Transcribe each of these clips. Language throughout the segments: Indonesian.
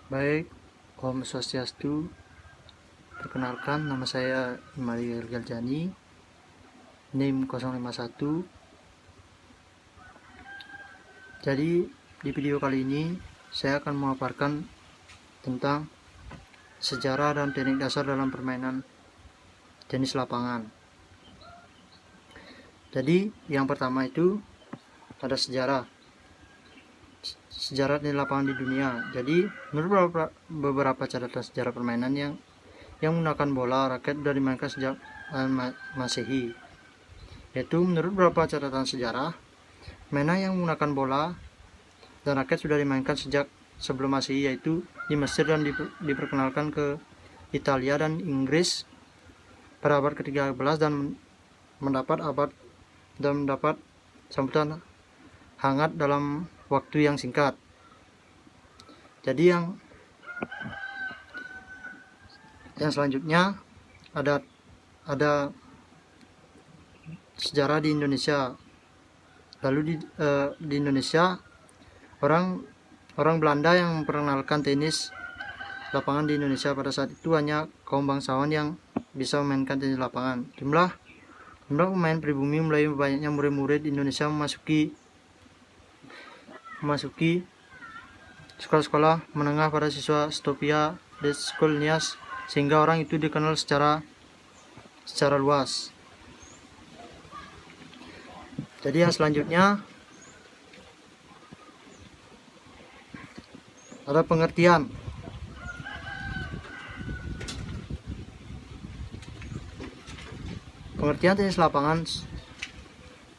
Baik, Om Swastiastu. Perkenalkan, nama saya Imari Galjani, NIM 051. Jadi, di video kali ini saya akan memaparkan tentang sejarah dan teknik dasar dalam permainan tenis lapangan. Jadi, yang pertama itu ada sejarah tenis lapangan di dunia. Jadi, menurut beberapa catatan sejarah permainan yang menggunakan bola raket sudah dimainkan sejak Masehi. Yaitu menurut beberapa catatan sejarah, mainan yang menggunakan bola dan raket sudah dimainkan sejak sebelum Masehi, yaitu di Mesir, dan diperkenalkan ke Italia dan Inggris pada abad ke-13 dan mendapat sambutan hangat dalam waktu yang singkat. Jadi yang selanjutnya ada sejarah di Indonesia. Lalu di Indonesia, orang Belanda yang memperkenalkan tenis lapangan di Indonesia. Pada saat itu hanya kaum bangsawan yang bisa memainkan tenis lapangan. Jumlah pemain pribumi mulai banyaknya murid-murid Indonesia memasuki sekolah-sekolah menengah pada siswa Stopia de School Nias, sehingga orang itu dikenal secara luas. Jadi yang selanjutnya ada pengertian. Pengertian tenis lapangan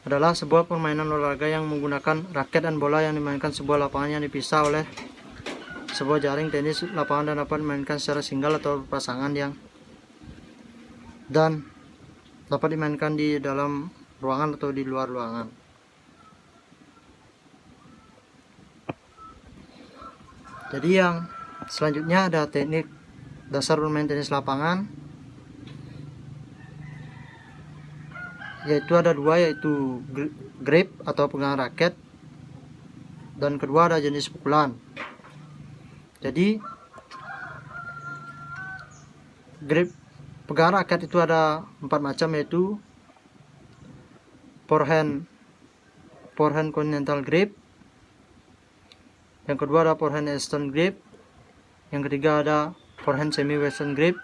adalah sebuah permainan olahraga yang menggunakan raket dan bola yang dimainkan sebuah lapangan yang dipisah oleh sebuah jaring tenis lapangan dan dapat dimainkan secara single atau berpasangan dan dapat dimainkan di dalam ruangan atau di luar ruangan. Jadi yang selanjutnya ada teknik dasar bermain tenis lapangan, yaitu ada dua, yaitu grip atau pegangan raket, dan kedua ada jenis pukulan. Jadi grip pegangan raket itu ada 4 macam, yaitu forehand continental grip, yang kedua ada forehand eastern grip, yang ketiga ada forehand semi western grip,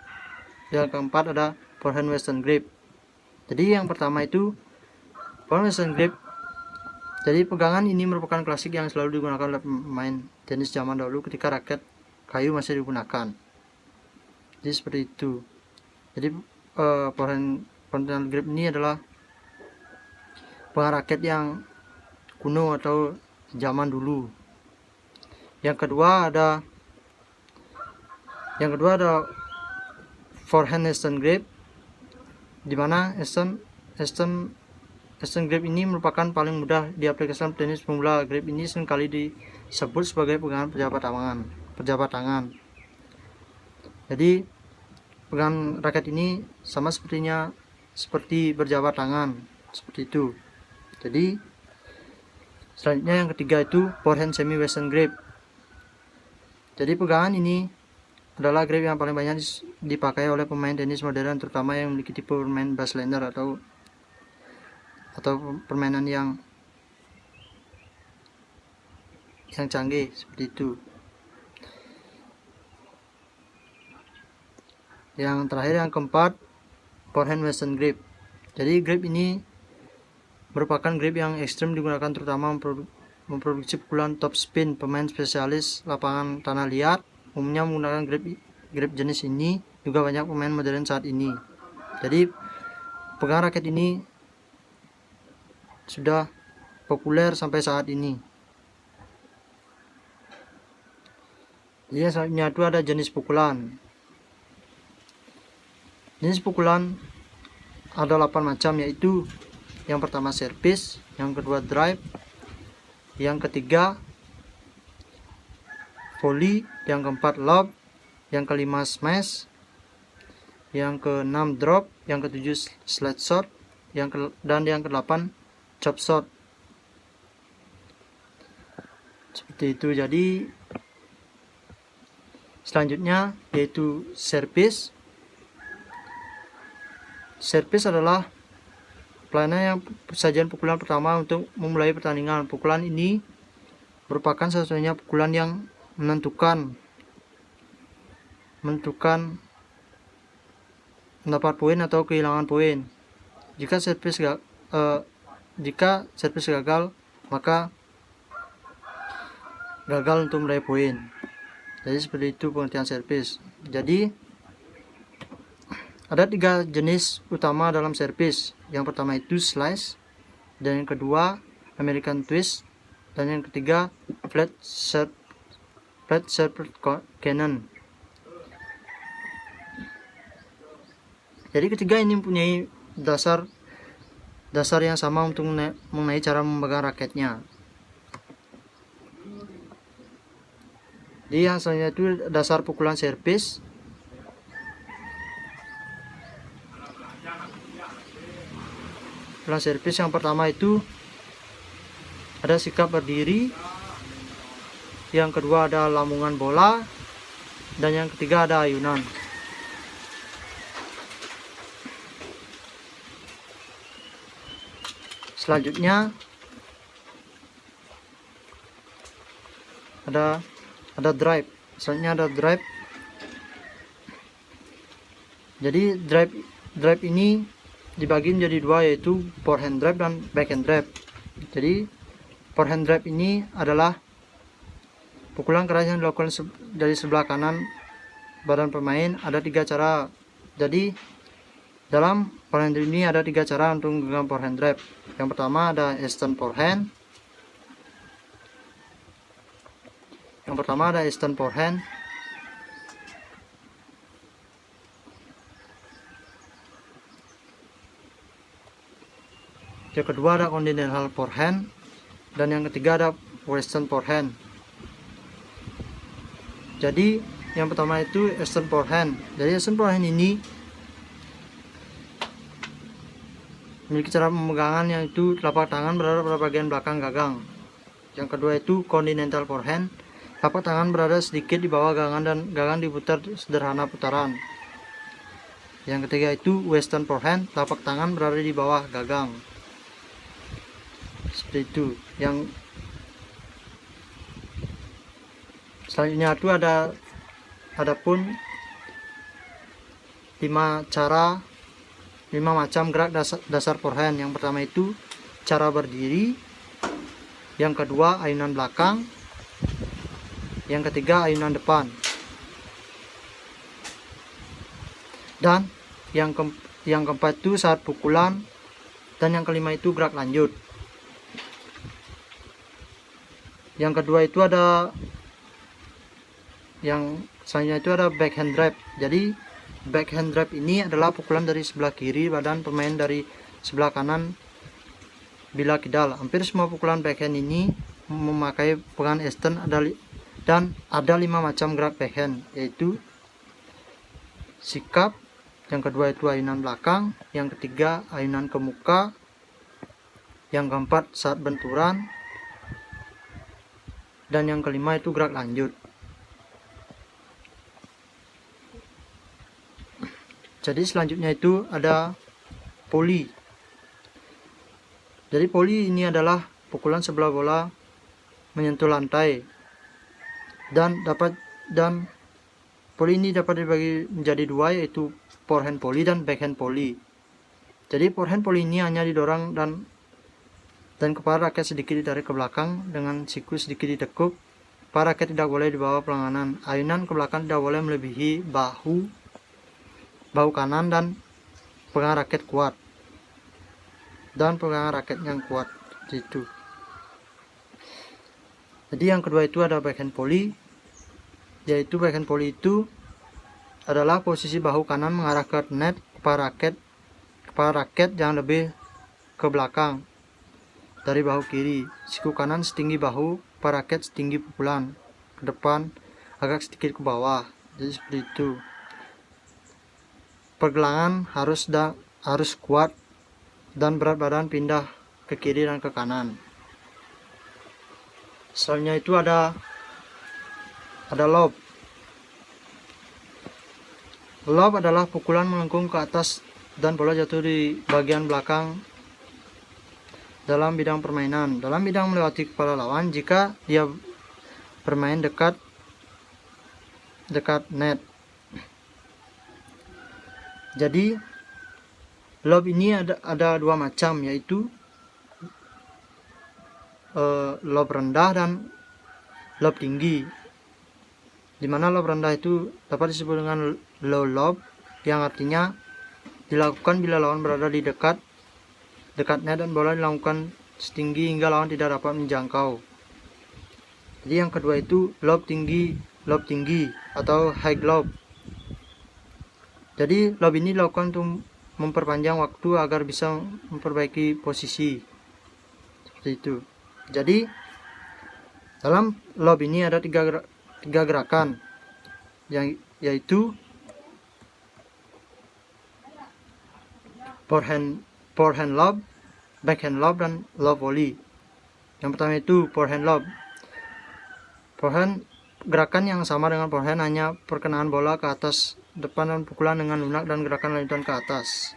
yang keempat ada forehand western grip. Jadi yang pertama itu forehand western grip. Jadi pegangan ini merupakan klasik yang selalu digunakan oleh pemain tenis zaman dahulu ketika raket kayu masih digunakan. Jadi seperti itu. Jadi forehand continental grip ini adalah pegangan raket yang kuno atau zaman dulu. Yang kedua ada forehand eastern grip, di mana Eastern grip ini merupakan paling mudah diaplikasikan tenis pemula. Grip ini seringkali disebut sebagai pegangan pejabat tangan. Jadi pegangan raket ini sama seperti berjabat tangan, seperti itu. Jadi selanjutnya yang ketiga itu forehand semi western grip. Jadi pegangan ini adalah grip yang paling banyak dipakai oleh pemain tenis modern, terutama yang memiliki tipe permainan baselaner atau permainan yang canggih, seperti itu. Yang terakhir, yang keempat, forehand western grip. Jadi grip ini merupakan grip yang ekstrim, digunakan terutama memproduksi pukulan top spin. Pemain spesialis lapangan tanah liat umumnya menggunakan grip jenis ini, juga banyak pemain modern saat ini. Jadi pegangan raket ini sudah populer sampai saat ini. Jadi selanjutnya itu ada jenis pukulan. Jenis pukulan ada 8 macam, yaitu yang pertama service, yang kedua drive, yang ketiga volley, yang keempat lob, yang kelima smash, yang keenam drop, yang ketujuh slide shot, dan yang kedelapan chop shot. Seperti itu. Jadi Selanjutnya yaitu service. Service adalah pelayanan yang sajian pukulan pertama untuk memulai pertandingan. Pukulan ini merupakan satu-satunya pukulan yang menentukan mendapat poin atau kehilangan poin. Jika servis gagal, maka gagal untuk meraih poin. Jadi seperti itu pengertian servis. Jadi ada 3 jenis utama dalam servis. Yang pertama itu slice, dan yang kedua American twist, dan yang ketiga flat serve cannon. Jadi ketiga ini mempunyai dasar yang sama untuk mengenai cara memegang raketnya. Jadi yang selanjutnya itu dasar pukulan servis. Pukulan servis yang pertama itu ada sikap berdiri, yang kedua ada lambungan bola, dan yang ketiga ada ayunan. Selanjutnya ada drive. Selanjutnya ada drive. Jadi drive ini dibagi menjadi 2, yaitu forehand drive dan backhand drive. Jadi forehand drive ini adalah pukulan keras yang dilakukan dari sebelah kanan badan pemain. Ada 3 cara. Jadi dalam forehand drive ini ada 3 cara untuk menggunakan forehand drive. Yang pertama ada Eastern forehand. Yang kedua ada Continental forehand, dan yang ketiga ada Western forehand. Jadi yang pertama itu Eastern forehand. Jadi Eastern forehand ini memiliki cara pemegangan yang itu telapak tangan berada pada bagian belakang gagang. Yang kedua itu Continental forehand. Telapak tangan berada sedikit di bawah gagang dan gagang diputar sederhana putaran. Yang ketiga itu Western forehand. Telapak tangan berada di bawah gagang. Seperti itu. Yang selanjutnya itu ada pun 5 macam gerak dasar forehand. Yang pertama itu cara berdiri, yang kedua ayunan belakang, yang ketiga ayunan depan, dan yang keempat itu saat pukulan, dan yang kelima itu gerak lanjut. Yang kedua itu yang selanjutnya itu ada backhand drive. Jadi backhand drive ini adalah pukulan dari sebelah kiri badan pemain dari sebelah kanan bila kidal. Hampir semua pukulan backhand ini memakai pegangan Eastern dan ada 5 macam gerak backhand, yaitu sikap, yang kedua itu ayunan belakang, yang ketiga ayunan ke muka, yang keempat saat benturan, dan yang kelima itu gerak lanjut. Jadi selanjutnya itu ada volley. Jadi volley ini adalah pukulan sebelah bola menyentuh lantai, dan volley ini dapat dibagi menjadi 2, yaitu forehand volley dan backhand volley. Jadi forehand volley ini hanya didorong dan kepala raket sedikit ditarik ke belakang dengan siku sedikit ditekuk. Kepala raket tidak boleh dibawa pelanganan. Ayunan ke belakang tidak boleh melebihi bahu kanan, dan pegangan raket kuat, dan pegangan raket yang kuat gitu. Jadi yang kedua itu ada backhand volley, yaitu backhand volley itu adalah posisi bahu kanan mengarah ke net, kepala raket yang lebih ke belakang dari bahu kiri, siku kanan setinggi bahu, kepala raket setinggi pukulan, ke depan agak sedikit ke bawah. Jadi seperti itu. Pergelangan harus kuat, dan berat badan pindah ke kiri dan ke kanan. Selanjutnya itu ada lob. Lob adalah pukulan melengkung ke atas dan bola jatuh di bagian belakang dalam bidang permainan. Dalam bidang melewati kepala lawan jika dia bermain dekat net. Jadi lob ini ada dua macam, yaitu lob rendah dan lob tinggi. Dimana lob rendah itu dapat disebut dengan low lob, yang artinya dilakukan bila lawan berada di dekat net dan bola dilakukan setinggi hingga lawan tidak dapat menjangkau. Jadi yang kedua itu lob tinggi atau high lob. Jadi lob ini dilakukan untuk memperpanjang waktu agar bisa memperbaiki posisi. Seperti itu. Jadi dalam lob ini ada tiga gerakan, yaitu forehand lob, backhand lob, dan lob volley. Yang pertama itu forehand lob. Forehand gerakan yang sama dengan forehand, hanya perkenaan bola ke atas depan dan pukulan dengan lunak dan gerakan lanjutan ke atas.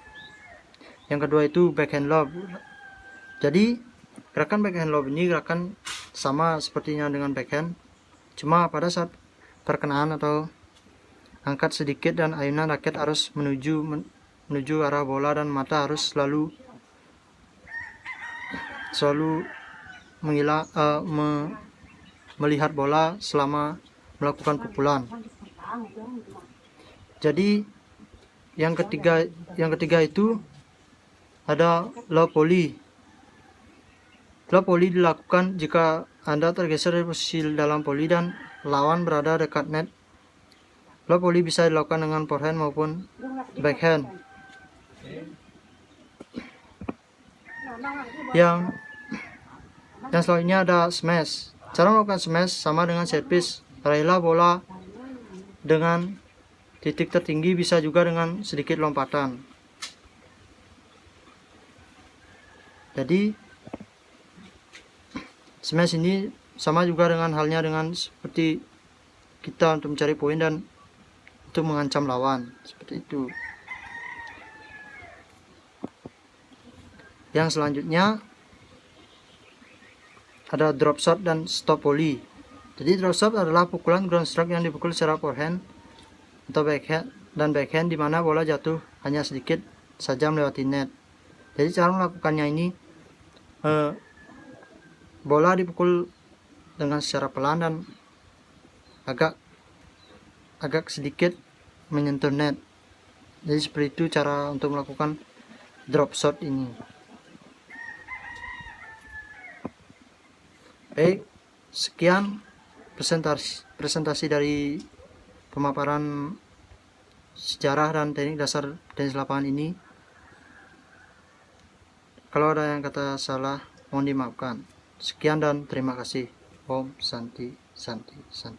Yang kedua itu backhand lob. Jadi gerakan backhand lob ini gerakan sama sepertinya dengan backhand, cuma pada saat perkenaan atau angkat sedikit dan ayunan raket harus menuju arah bola dan mata harus selalu melihat bola selama melakukan pukulan. Jadi yang ketiga itu ada lob volley. Lob volley dilakukan jika Anda tergeser dari posisi dalam volley dan lawan berada dekat net. Lob volley bisa dilakukan dengan forehand maupun backhand. Yang selanjutnya ada smash. Cara melakukan smash sama dengan servis. Raihlah bola dengan titik tertinggi, bisa juga dengan sedikit lompatan. Jadi smash ini sama juga dengan halnya dengan seperti kita untuk mencari poin dan untuk mengancam lawan, seperti itu. Yang selanjutnya ada drop shot dan stop volley. Jadi drop shot adalah pukulan ground stroke yang dipukul secara forehand atau backhand di mana bola jatuh hanya sedikit saja melewati net. Jadi cara melakukannya ini bola dipukul dengan secara pelan dan agak sedikit menyentuh net. Jadi seperti itu cara untuk melakukan drop shot ini. Baik, sekian presentasi dari pemaparan sejarah dan teknik dasar tenis lapangan ini. Kalau ada yang kata salah, mohon dimaafkan. Sekian dan terima kasih. Om Santi Santi Santi.